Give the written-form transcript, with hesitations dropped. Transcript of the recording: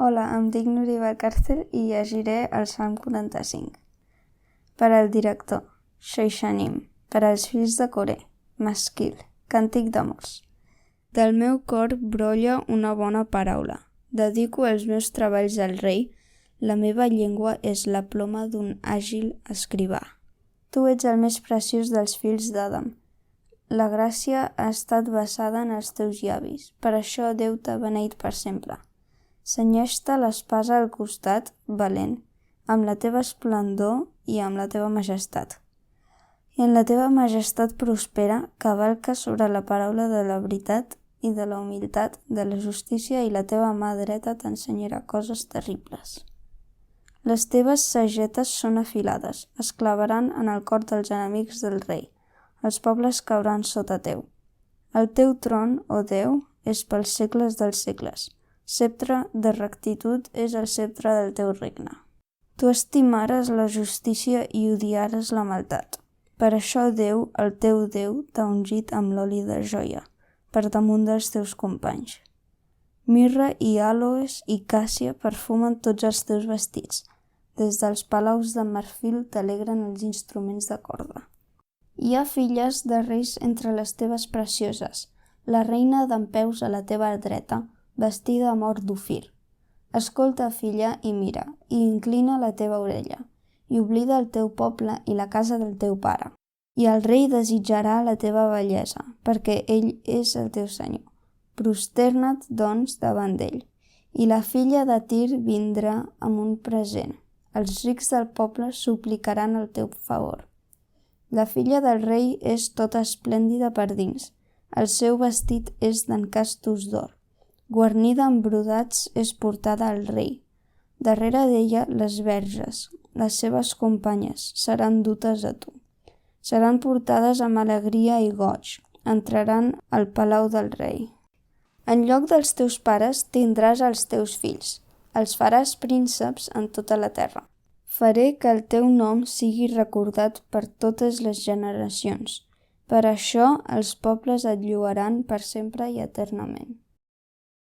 Hola, em dic Núria Valcárcel i llegiré el Salm 45. Per al director, Shoishanim. Per als fills de Coré, Masquil, càntic d'amors. Del meu cor brolla una bona paraula. Dedico els meus treballs al rei. La meva llengua és la ploma d'un àgil escrivà. Tu ets el més preciós dels fills d'Adam. La gràcia ha estat vessada en els teus llavis. Per això Déu t'ha beneït per sempre. Cenyeix-te l'espasa al costat, valent, amb la teva esplendor i amb la teva majestat. I en la teva majestat prospera, cavalca sobre la paraula de la veritat i de la humilitat, de la justícia, i la teva mà dreta t'ensenyarà coses terribles. Les teves sagetes són afilades, es clavaran en el cor dels enemics del rei. Els pobles cauran sota teu. El teu tron, ó Déu, és pels segles dels segles. Sceptre de rectitud és el sceptre del teu regne. Tu estimares la justícia i odiares la maldat. Per això Déu, el teu Déu, t'ha ungit amb l'oli de joia, per damunt dels teus companys. Mirra i àloes i càssia perfumen tots els teus vestits. Des dels palaus de marfil t'alegren els instruments de corda. Hi ha filles de reis entre les teves precioses, la reina dempeus a la teva dreta, vestida amb or d'Ofir. Escolta, filla, i mira, i inclina la teva orella, i oblida el teu poble i la casa del teu pare. I el rei desitjarà la teva bellesa, perquè ell és el teu senyor. Prosterna't, doncs, davant d'ell. I la filla de Tir vindrà amb un present. Els rics del poble suplicaran el teu favor. La filla del rei és tota esplèndida per dins. El seu vestit és d'encastos d'or. Guarnida amb brodats és portada al rei. Darrere d'ella les verges, les seves companyes, seran dutes a tu. Seran portades amb alegria i goig. Entraran al palau del rei. En lloc dels teus pares tindràs els teus fills. Els faràs prínceps en tota la terra. Faré que el teu nom sigui recordat per totes les generacions. Per això els pobles et lloaran per sempre i eternament.